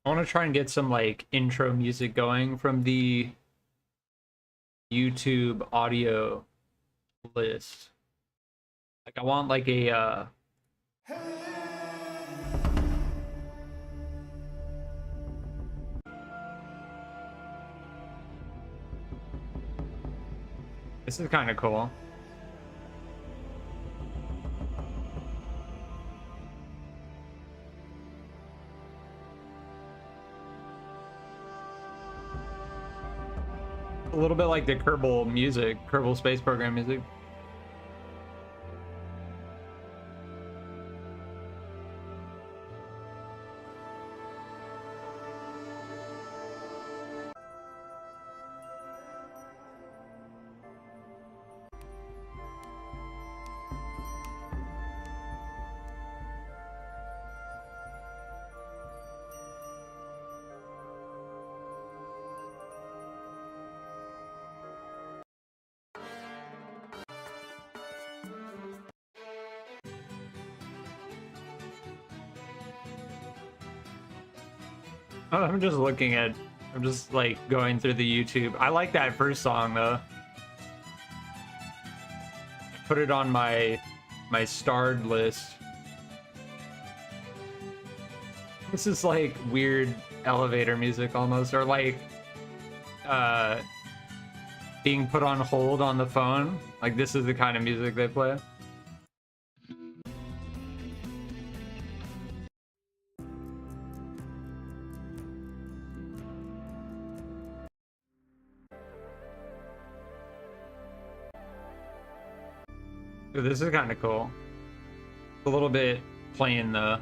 I want to try and get some like intro music going from the YouTube audio list. Like I want like a this is kind of cool. A little bit like the Kerbal Space Program music. I'm just like going through the YouTube. I like that first song though. I put it on my starred list. This is like weird elevator music almost, or like being put on hold on the phone. Like this is the kind of music they play. Ooh, this is kind of cool. A little bit plain though.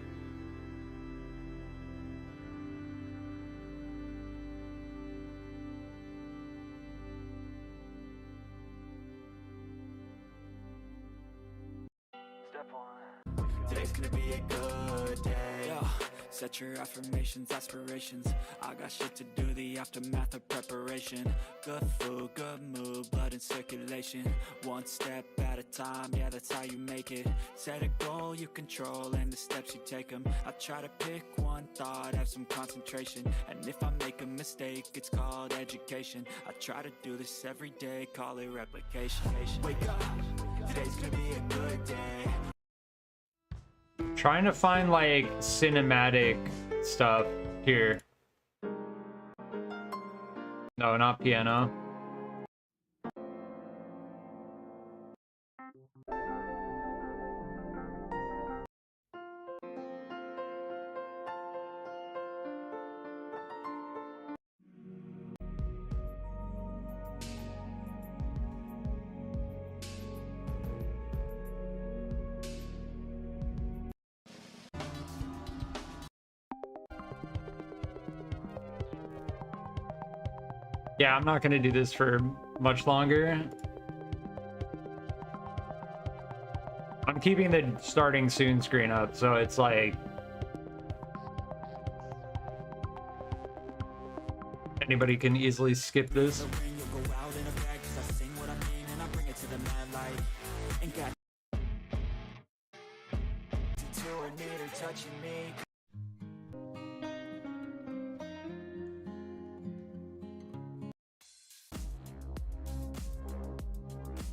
Today's gonna be a good day. Yo, set your affirmations, aspirations. I got shit to do, the aftermath of preparation. Good food, good mood, blood in circulation. One step at a time, yeah, that's how you make it. Set a goal you control and the steps you take them. I try to pick one thought, have some concentration. And if I make a mistake, it's called education. I try to do this every day, call it replication. Wake up, today's gonna be a good day. Trying to find like cinematic stuff here. No, not piano. Yeah, I'm not gonna do this for much longer. I'm keeping the starting soon screen up, so it's like anybody can easily skip this.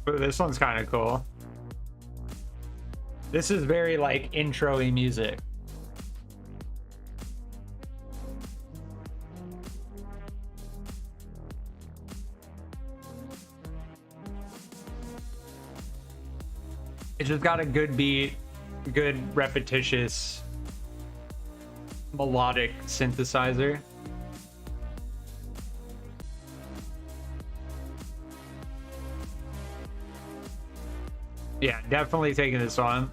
Ooh, this one's kind of cool. This is very like intro-y music. It just got a good beat, good repetitious melodic synthesizer. Yeah, definitely taking this on.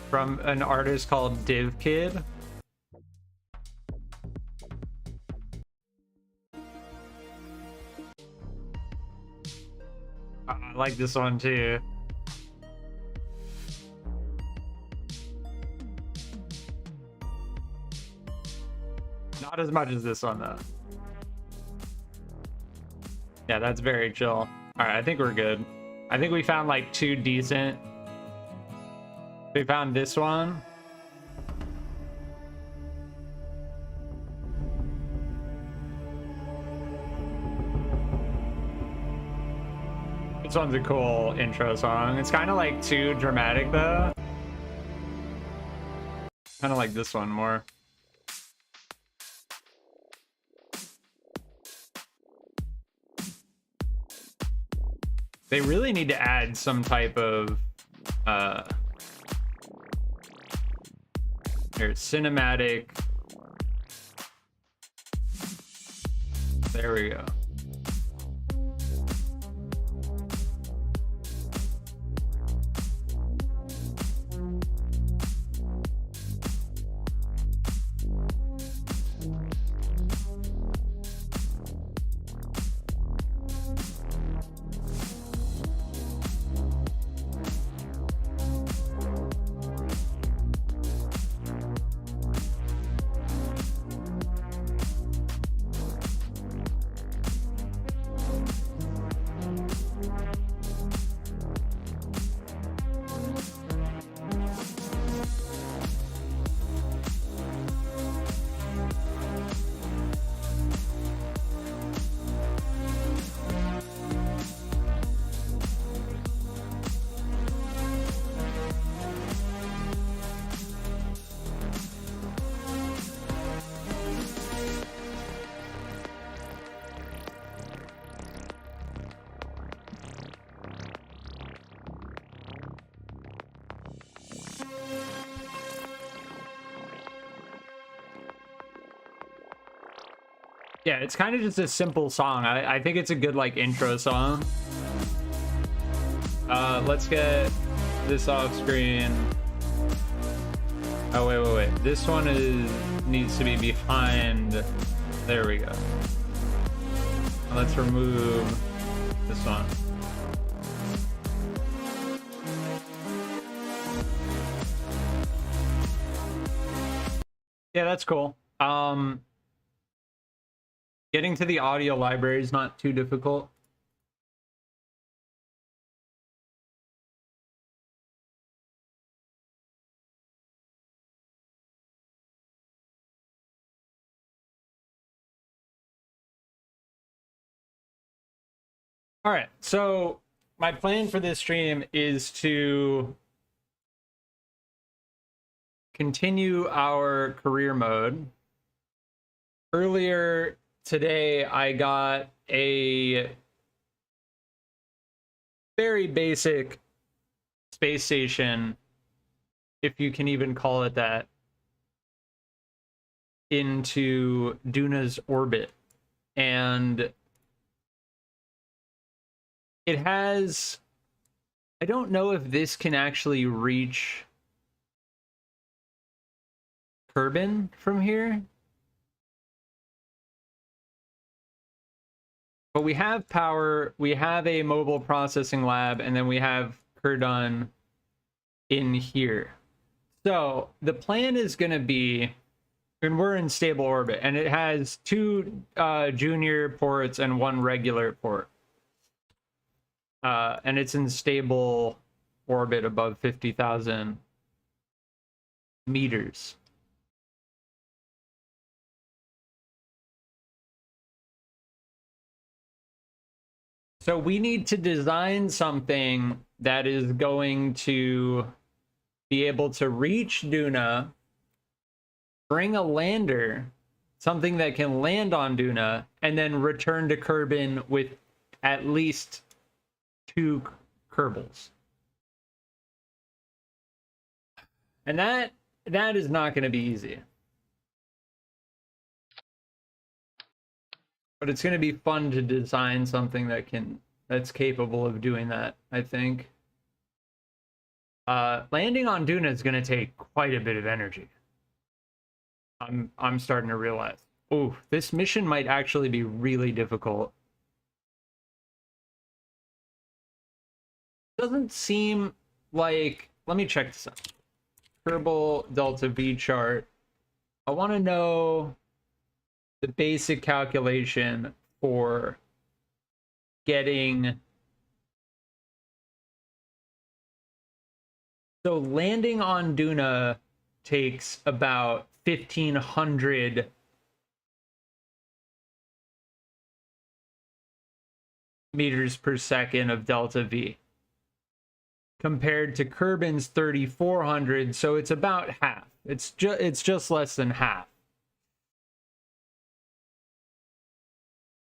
From an artist called Div Kid. I like this one too. Not as much as this one though. Yeah, that's very chill. All right, I think we're good. I think we found like two decent. We found this one. This one's a cool intro song. It's kind of like too dramatic though. Kind of like this one more. They really need to add some type of cinematic. There we go. Yeah, it's kind of just a simple song. I think it's a good like intro song. Let's get this off screen. Oh wait. This one needs to be behind. There we go. Let's remove this one. Yeah, that's cool. Getting to the audio library is not too difficult. All right, so my plan for this stream is to continue our career mode. Earlier today, I got a very basic space station, if you can even call it that, into Duna's orbit. And it has, I don't know if this can actually reach Kerbin from here. But we have power, we have a mobile processing lab, and then we have Kerdun in here. So the plan is going to be, and we're in stable orbit, and it has 2 junior ports and 1 regular port. And it's in stable orbit above 50,000 meters. So we need to design something that is going to be able to reach Duna, bring a lander, something that can land on Duna, and then return to Kerbin with at least 2 Kerbals. And that is not going to be easy. But it's going to be fun to design something that's capable of doing that, I think. Landing on Duna is going to take quite a bit of energy. I'm starting to realize. Oh, this mission might actually be really difficult. Doesn't seem like, let me check this out. Kerbal Delta V chart. I want to know the basic calculation for getting, so landing on Duna takes about 1,500 meters per second of delta V compared to Kerbin's 3,400, so it's about half. It's just less than half.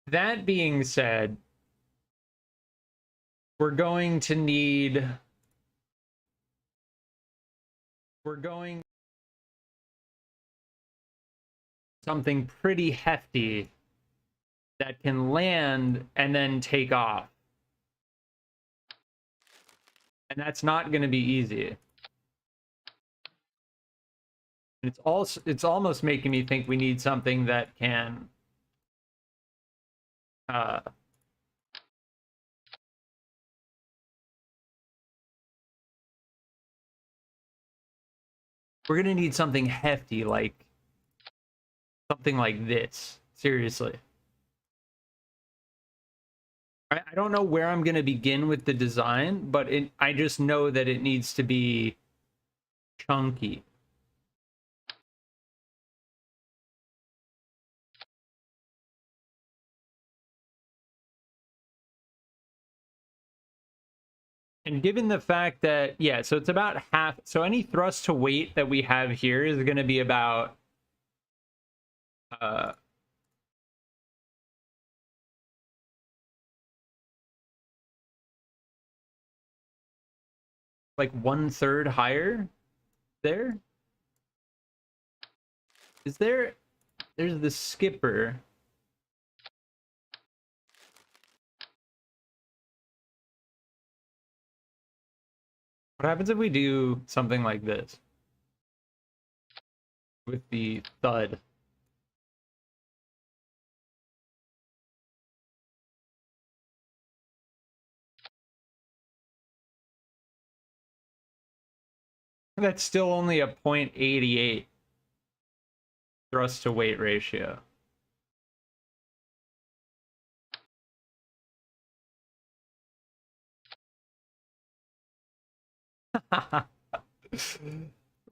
That being said, we're going to need something pretty hefty that can land and then take off. And that's not going to be easy. It's almost making me think we need something that can we're going to need something hefty, like something like this. Seriously. I don't know where I'm going to begin with the design, but I just know that it needs to be chunky. And given the fact that, yeah, so it's about half. So any thrust to weight that we have here is going to be about like 1/3 higher there. There's the skipper. What happens if we do something like this with the thud? That's still only a 0.88 thrust to weight ratio.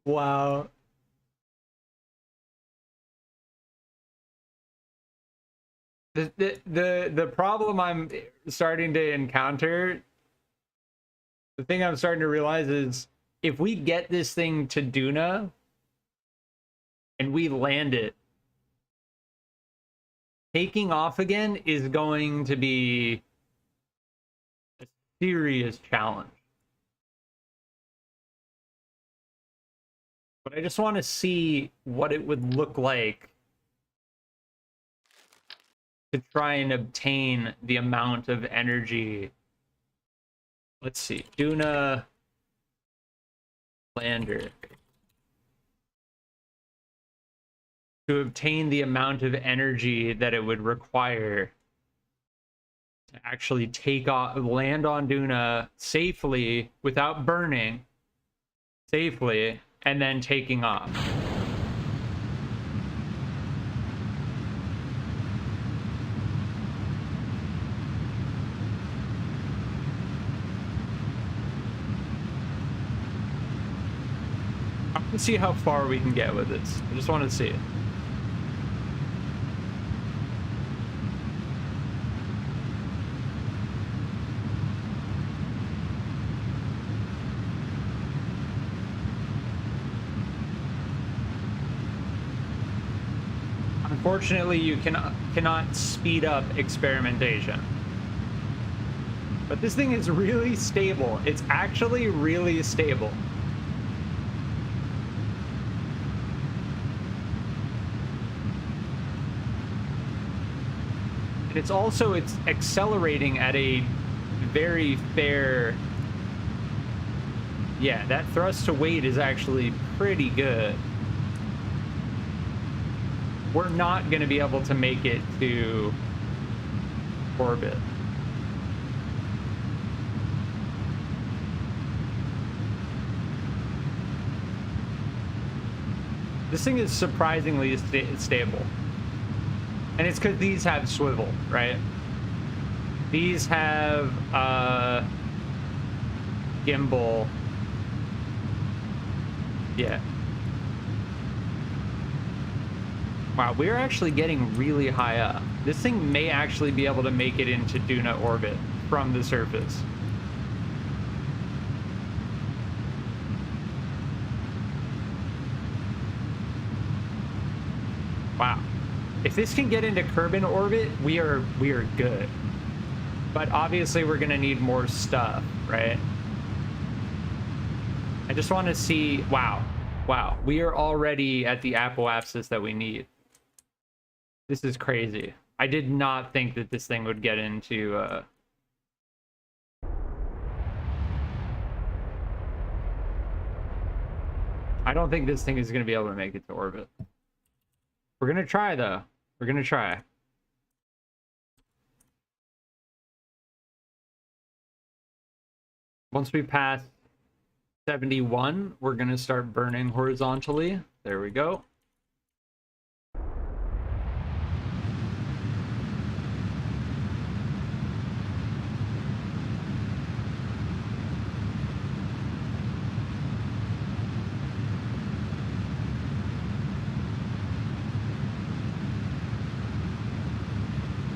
Wow. The problem I'm starting to encounter, the thing I'm starting to realize is if we get this thing to Duna and we land it, taking off again is going to be a serious challenge. But I just want to see what it would look like to try and obtain the amount of energy. Let's see, Duna lander. To obtain the amount of energy that it would require to actually take off, land on Duna safely without burning, safely, and then taking off. I want to see how far we can get with this. I just want to see it. Unfortunately, you cannot speed up experimentation. But this thing is really stable. It's actually really stable. And it's accelerating at a very fair... Yeah, that thrust to weight is actually pretty good. We're not going to be able to make it to orbit. This thing is surprisingly stable. And it's because these have swivel, right? These have gimbal. Yeah. Wow, we're actually getting really high up. This thing may actually be able to make it into Duna orbit. from the surface. Wow. If this can get into Kerbal orbit, we are good. But obviously we're gonna need more stuff, right? I just want to see. Wow. Wow. We are already at the apoapsis that we need. This is crazy. I did not think that this thing would get into I don't think this thing is going to be able to make it to orbit. We're going to try, though. We're going to try. Once we pass 71, we're going to start burning horizontally. There we go.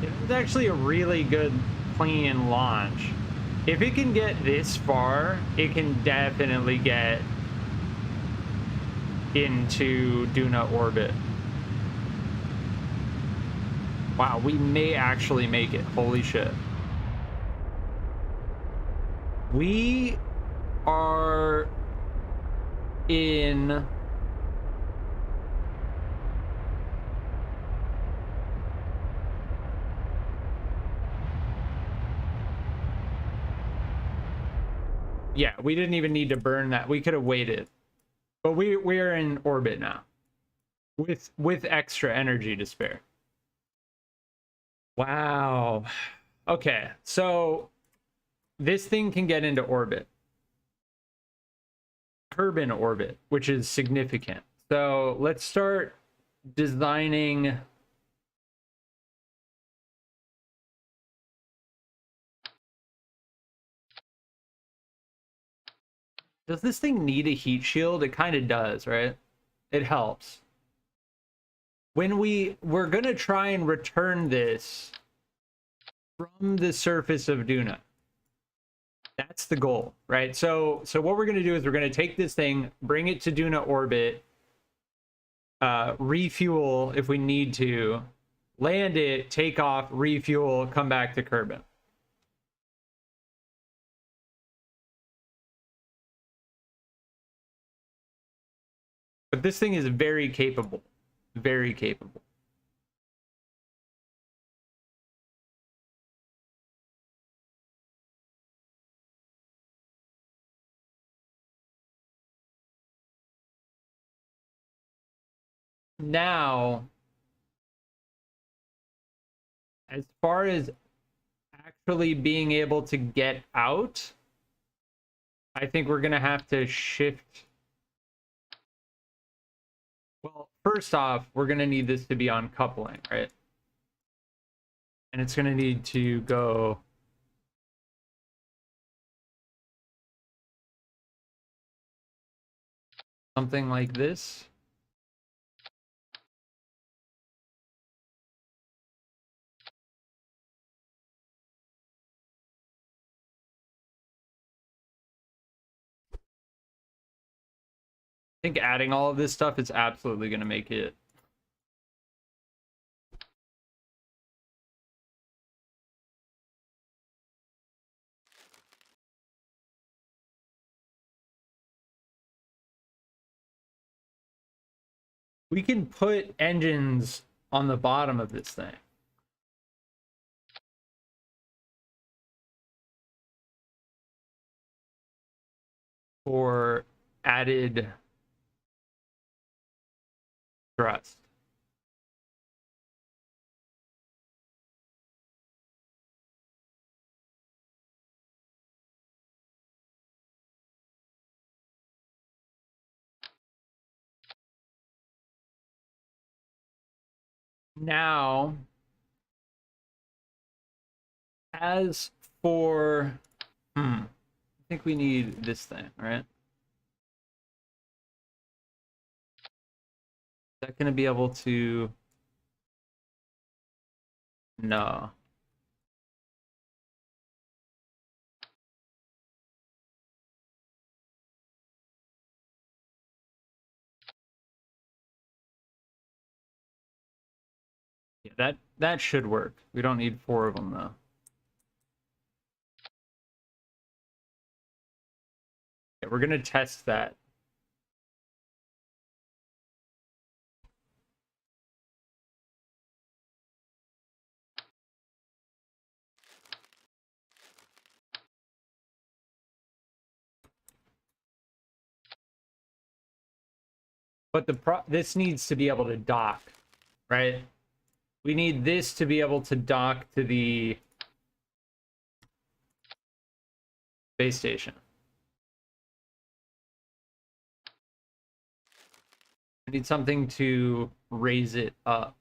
It was actually a really good, clean launch. If it can get this far, it can definitely get into Duna orbit. Wow, we may actually make it. Holy shit. We are in... Yeah, we didn't even need to burn that. We could have waited. But we're in orbit now. With extra energy to spare. Wow. Okay, so this thing can get into orbit. Kerbal orbit, which is significant. So let's start designing... Does this thing need a heat shield? It kind of does, right? It helps. When we're going to try and return this from the surface of Duna. That's the goal, right? So what we're going to do is we're going to take this thing, bring it to Duna orbit, refuel if we need to, land it, take off, refuel, come back to Kerbal. But this thing is very capable. Very capable. Now, as far as actually being able to get out, I think we're going to have to shift. Well, first off, we're going to need this to be on coupling, right? And it's going to need to go something like this. I think adding all of this stuff is absolutely going to make it. We can put engines on the bottom of this thing. For added thrust. Now, as for, I think we need this thing, right? Is that going to be able to? No. Yeah, that should work. We don't need 4 of them though. Yeah, we're gonna test that. But this needs to be able to dock, right? We need this to be able to dock to the space station. I need something to raise it up.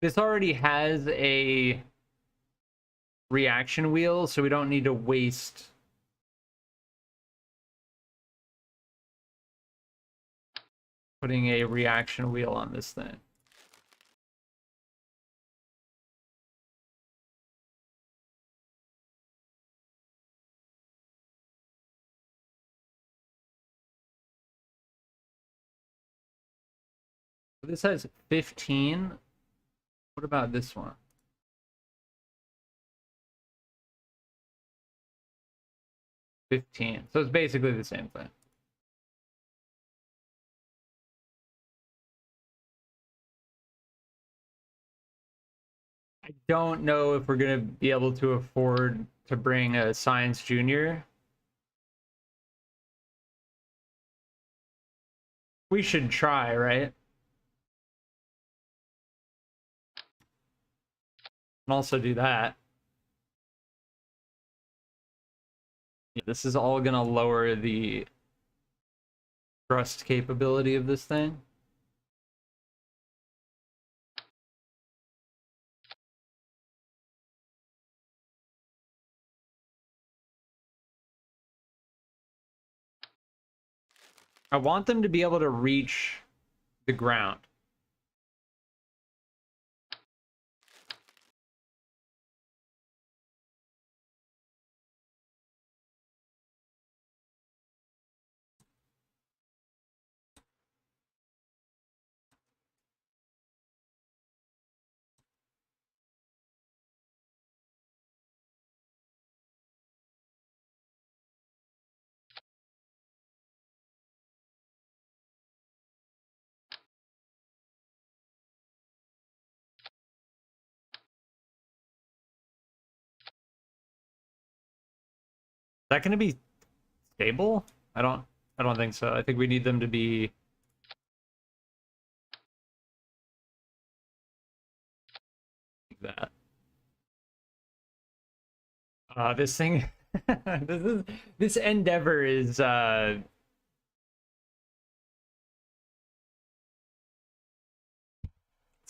This already has a reaction wheel, so we don't need to waste putting a reaction wheel on this thing. This has 15. What about this one? 15. So it's basically the same thing. I don't know if we're going to be able to afford to bring a science junior. We should try, right? And also do that. Yeah, this is all going to lower the thrust capability of this thing. I want them to be able to reach the ground. Is that going to be stable? I don't think so. I think we need them to be like that. This thing this endeavor is it's going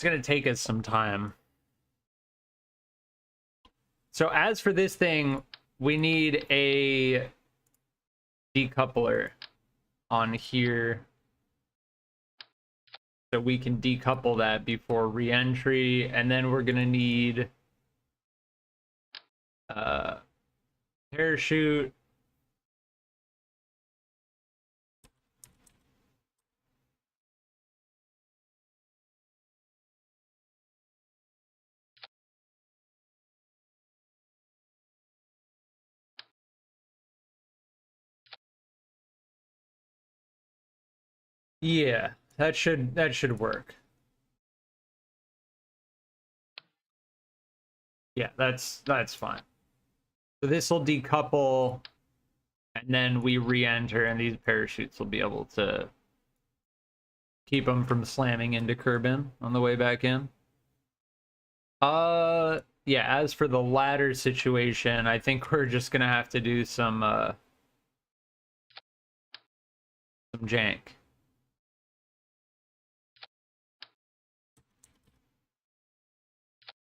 to take us some time. So as for this thing, we need a decoupler on here so we can decouple that before re-entry, and then we're going to need parachute. Yeah, that should work. Yeah, that's fine. So this will decouple, and then we re-enter, and these parachutes will be able to keep them from slamming into Kerbin on the way back in. Yeah, as for the ladder situation, I think we're just gonna have to do some jank.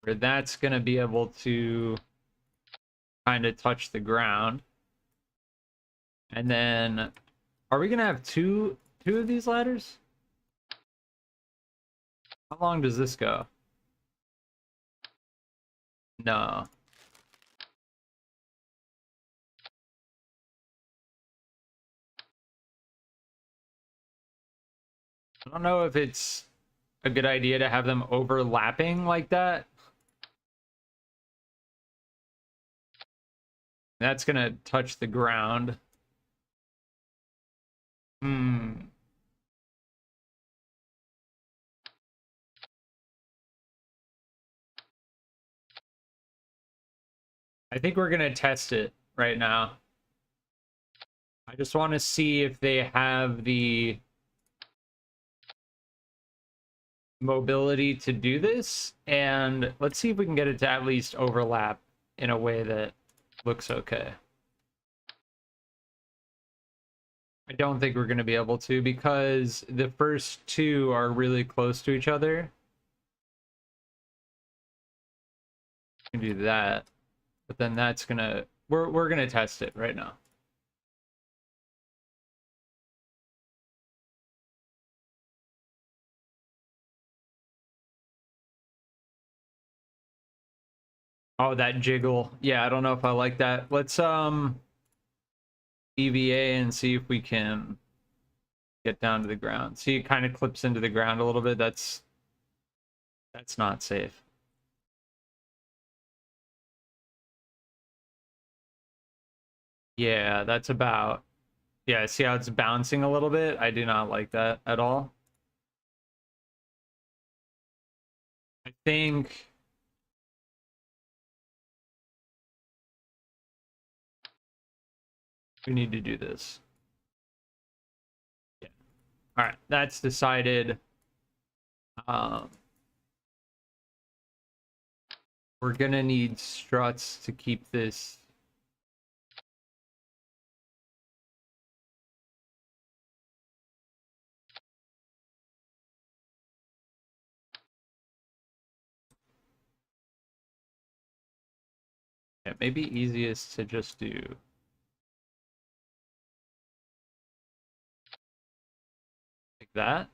Where that's gonna be able to kind of touch the ground. And then are we gonna have two of these ladders? How long does this go? No. I don't know if it's a good idea to have them overlapping like that. That's gonna touch the ground. Hmm. I think we're gonna test it right now. I just want to see if they have the mobility to do this, and let's see if we can get it to at least overlap in a way that looks okay. I don't think we're going to be able to because the first two are really close to each other. We can do that, but then that's gonna we're gonna test it right now. Oh, that jiggle. Yeah, I don't know if I like that. Let's EVA and see if we can get down to the ground. See, it kind of clips into the ground a little bit. That's not safe. Yeah, that's about... Yeah, see how it's bouncing a little bit? I do not like that at all. I think... we need to do this. Yeah. All right, that's decided. We're gonna need struts to keep this. Yeah, maybe easiest to just do like that.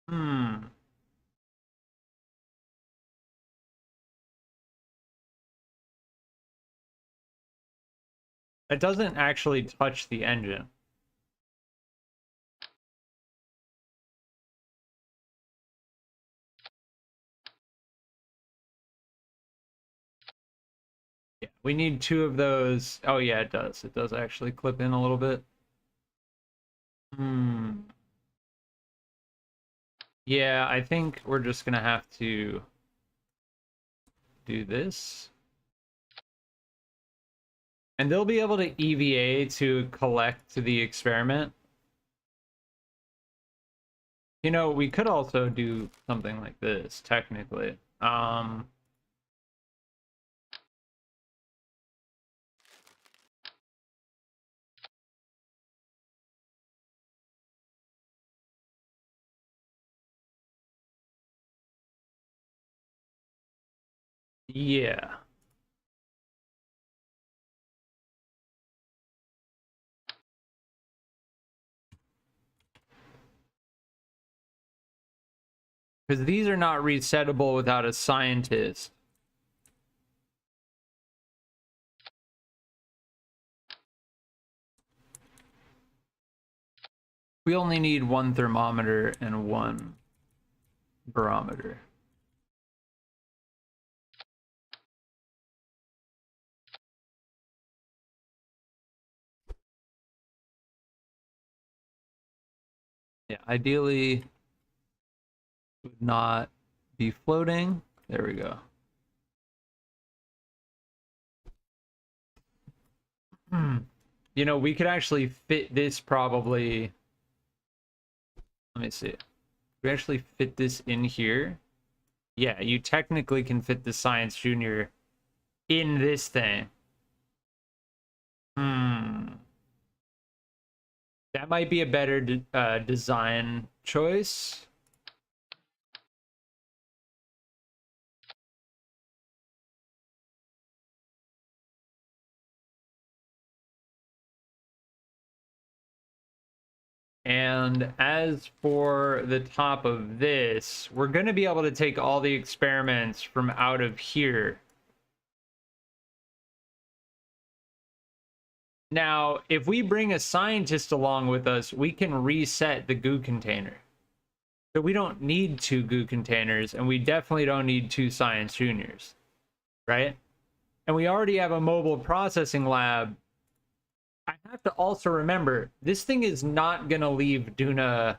Hmm. It doesn't actually touch the engine. Yeah, we need two of those. Oh yeah, it does. It does actually clip in a little bit. Hmm. Yeah, I think we're just gonna have to do this. And they'll be able to EVA to collect the experiment. You know, we could also do something like this, technically. Yeah. Because these are not resettable without a scientist. We only need one thermometer and one barometer. Yeah, ideally would not be floating. There we go. You know, we could actually fit this probably. Let me see. We actually fit this in here. Yeah, you technically can fit the Science Junior in this thing. That might be a better design choice. And as for the top of this, we're going to be able to take all the experiments from out of here. Now, if we bring a scientist along with us, we can reset the goo container. So we don't need 2 goo containers, and we definitely don't need 2 science juniors, right? And we already have a mobile processing lab. I have to also remember, this thing is not going to leave Duna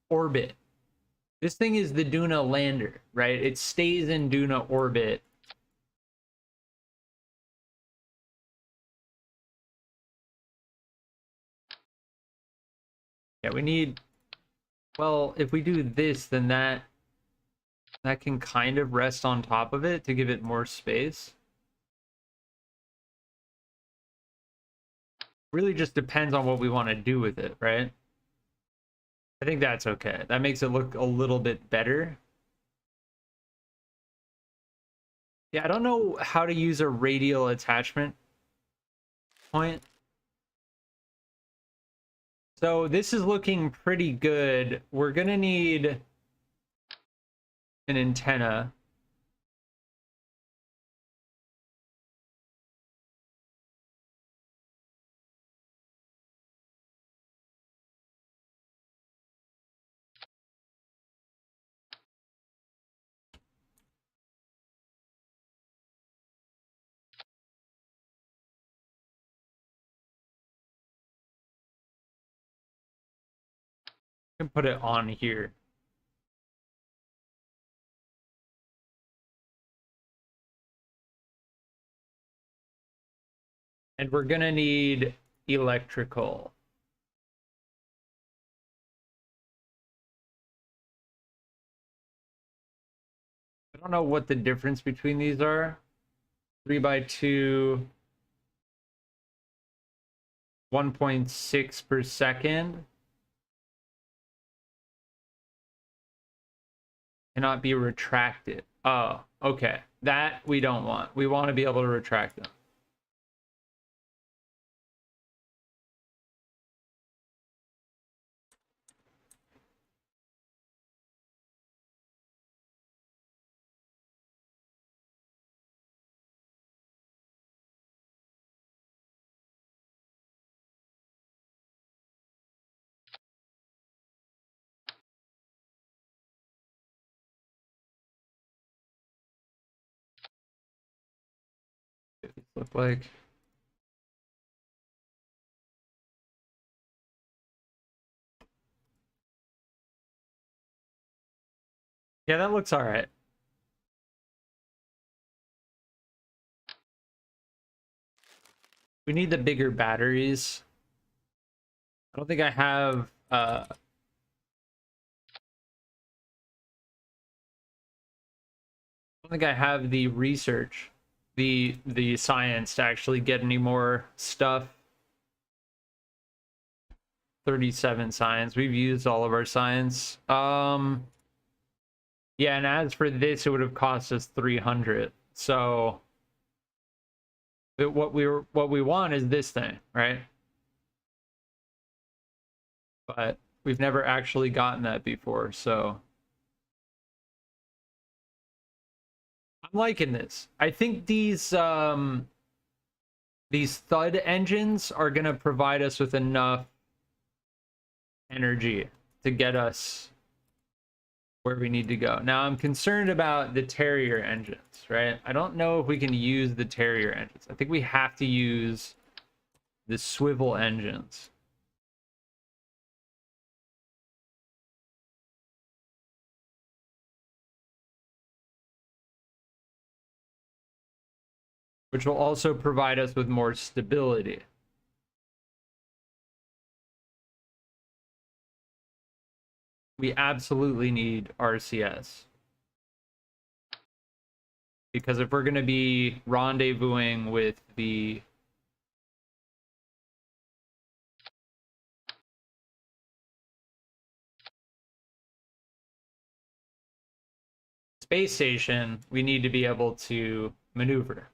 orbit. This thing is the Duna lander, right? It stays in Duna orbit. Yeah, we need, well, if we do this, then that can kind of rest on top of it to give it more space. Really just depends on what we want to do with it, right? I think that's okay. That makes it look a little bit better. Yeah, I don't know how to use a radial attachment point. So this is looking pretty good. We're gonna need an antenna. We can put it on here. And we're gonna need electrical. I don't know what the difference between these are. 3x2, 1.6 per second. Cannot be retracted. Oh, okay. That we don't want. We want to be able to retract them. Look like. Yeah, that looks all right. We need the bigger batteries. I don't think I have I don't think I have the research, the science to actually get any more stuff. 37 science. We've used all of our science. Yeah, and as for this, it would have cost us 300. So what we want is this thing, right? But we've never actually gotten that before, so I'm liking this. I think these thud engines are gonna provide us with enough energy to get us where we need to go. Now I'm concerned about the Terrier engines, right? I don't know if we can use the Terrier engines. I think we have to use the swivel engines. Which will also provide us with more stability. We absolutely need RCS. Because if we're going to be rendezvousing with the space station, we need to be able to maneuver.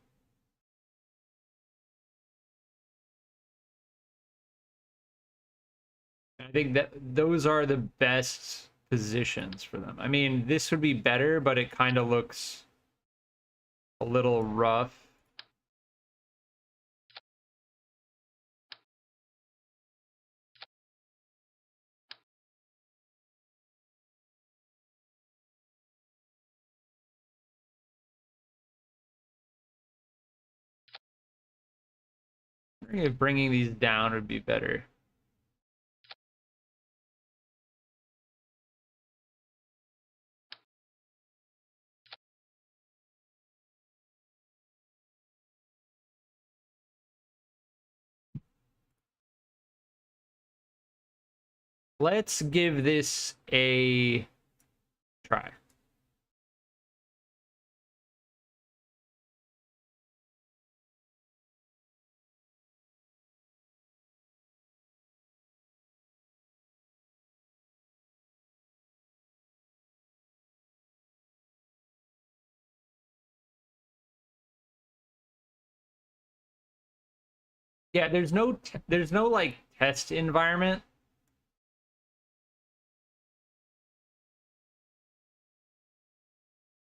I think that those are the best positions for them. I mean, this would be better, but it kind of looks a little rough. I think if bringing these down would be better. Let's give this a try. Yeah, there's no like test environment.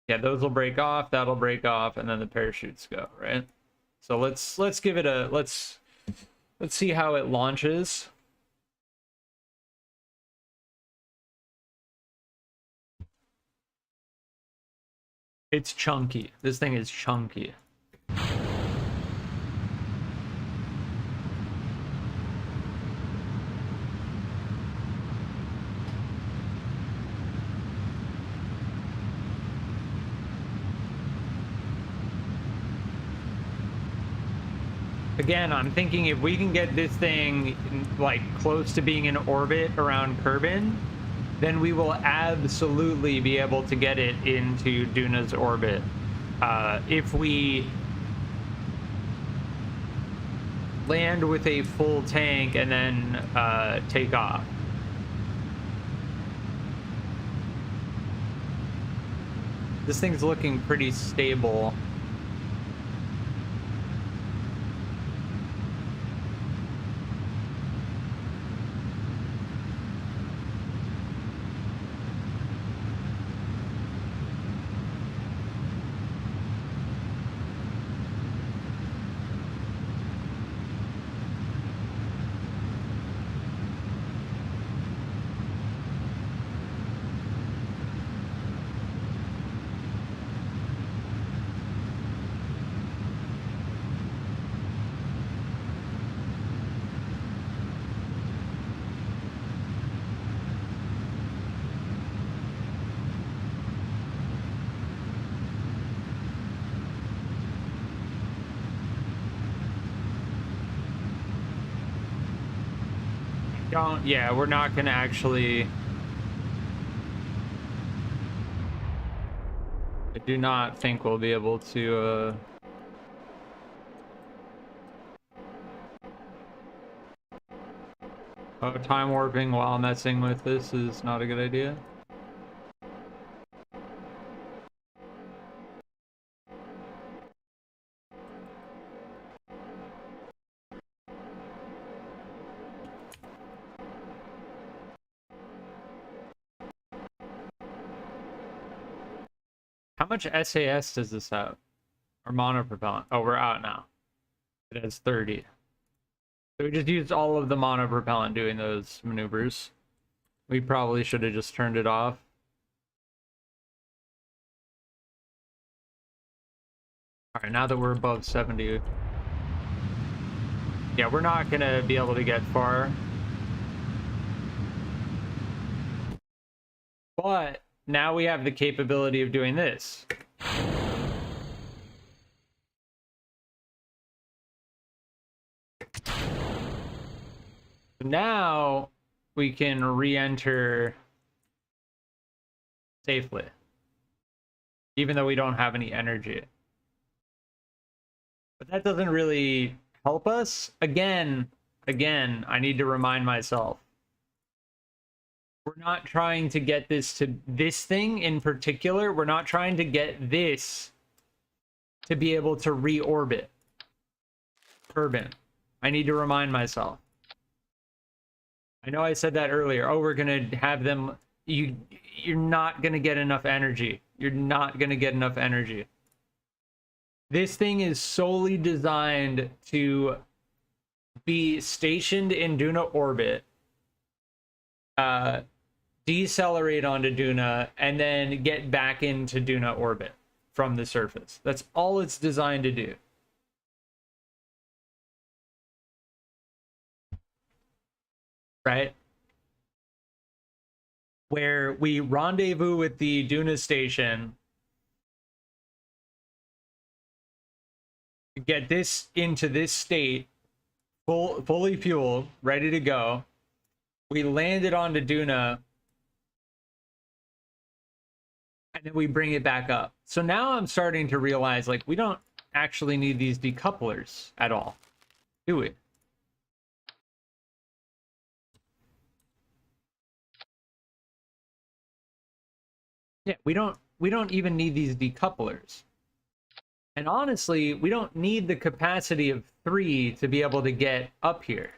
Yeah, those will break off, that'll break off, and then the parachutes go, right? So let's give it a let's see how it launches. It's chunky. This thing is chunky. Again, I'm thinking if we can get this thing like close to being in orbit around Kerbin, then we will absolutely be able to get it into Duna's orbit. If we land with a full tank and then take off. This thing's looking pretty stable. Yeah, we're not gonna actually. I do not think we'll be able to oh, time warping while messing with this is not a good idea. How much SAS does this have? Or monopropellant? Oh, we're out now. It has 30. So we just used all of the monopropellant doing those maneuvers. We probably should have just turned it off. All right, now that we're above 70. Yeah, we're not gonna be able to get far. But now we have the capability of doing this. Now we can re-enter safely, even though we don't have any energy. But that doesn't really help us. Again, I need to remind myself. We're not trying to get this to this thing in particular. We're not trying to get this to be able to reorbit Kerbin. I need to remind myself. I know I said that earlier. Oh, we're gonna have them. You're not gonna get enough energy. You're not gonna get enough energy. This thing is solely designed to be stationed in Duna orbit, decelerate onto Duna, and then get back into Duna orbit from the surface. That's all it's designed to do. Right? Where we rendezvous with the Duna station, get this into this state, fully fueled, ready to go. We landed onto Duna, and then we bring it back up. So now I'm starting to realize, like, we don't actually need these decouplers at all, do we? Yeah, we don't even need these decouplers. And honestly, we don't need the capacity of 3 to be able to get up here.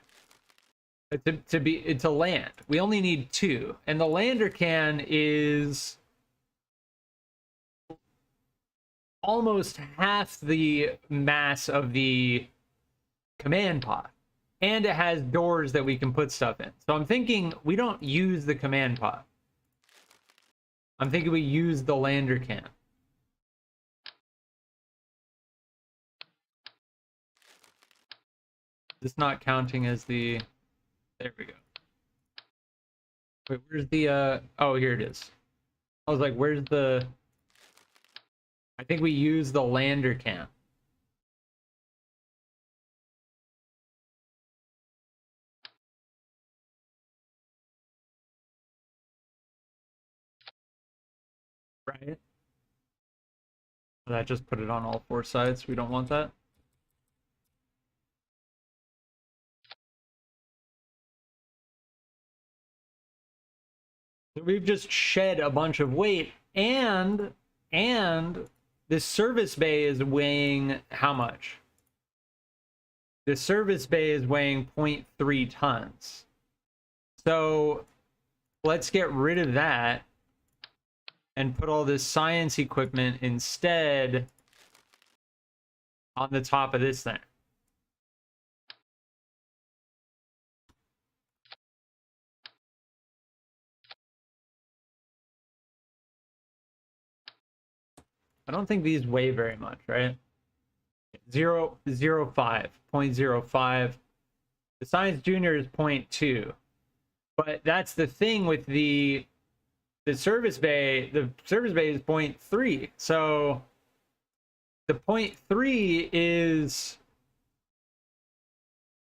To land. We only need 2. And the lander can is almost half the mass of the command pod. And it has doors that we can put stuff in. So I'm thinking we don't use the command pod. I'm thinking we use the lander can. It's not counting as the... There we go. Wait, where's the... Oh, here it is. I was like, where's the... I think we use the lander can. Right? That just put it on all 4 sides. We don't want that. So we've just shed a bunch of weight, and this service bay is weighing how much? The service bay is weighing 0.3 tons. So let's get rid of that and put all this science equipment instead on the top of this thing. I don't think these weigh very much, right? 0.05. The Science Junior is 0.2. But that's the thing with the service bay. The service bay is 0.3. So the 0.3 is,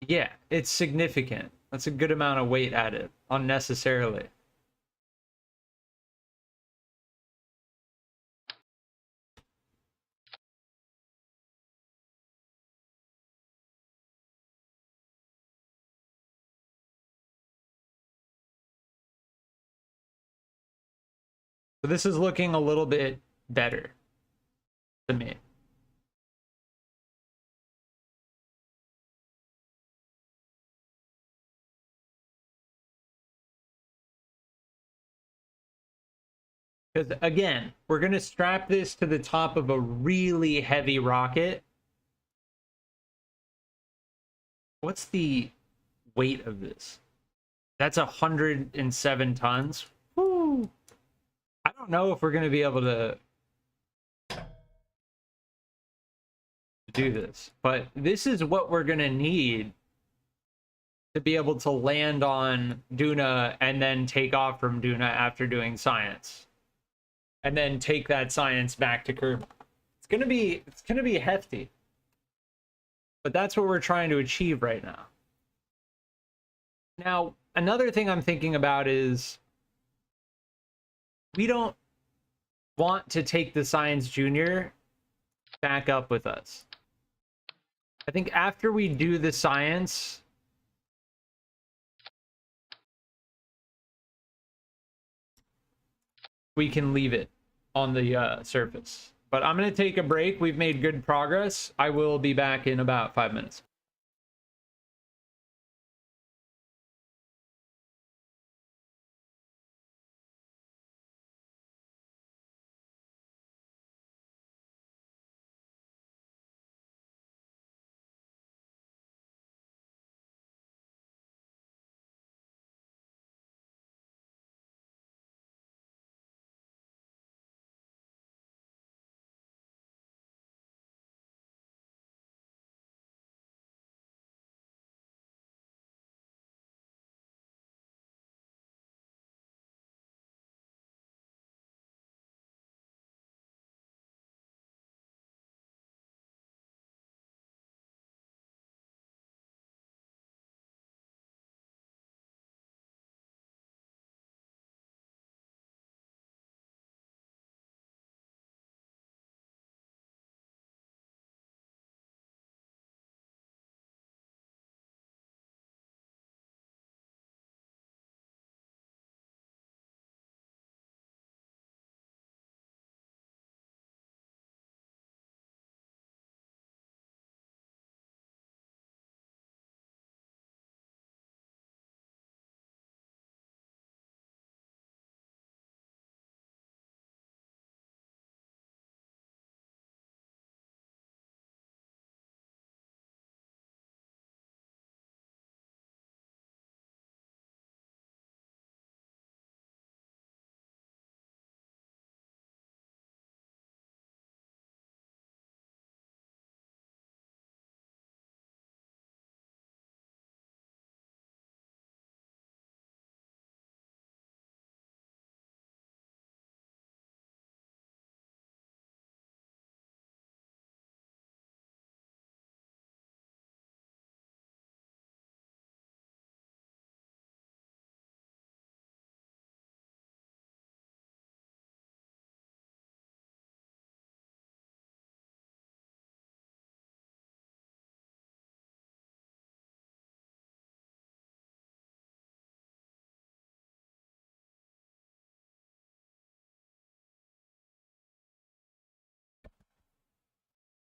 yeah, it's significant. That's a good amount of weight added unnecessarily. So this is looking a little bit better to me. Because again, we're going to strap this to the top of a really heavy rocket. What's the weight of this? That's 107 tons. Woo. I don't know if we're going to be able to do this, but this is what we're going to need to be able to land on Duna and then take off from Duna after doing science. And then take that science back to Kerbal. It's gonna be hefty. But that's what we're trying to achieve right now. Now, another thing I'm thinking about is we don't want to take the Science Junior back up with us. I think after we do the science, we can leave it on the surface. But I'm going to take a break. We've made good progress. I will be back in about 5 minutes.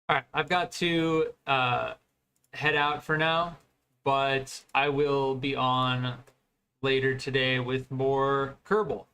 All right, I've got to head out for now, but I will be on later today with more Kerbal.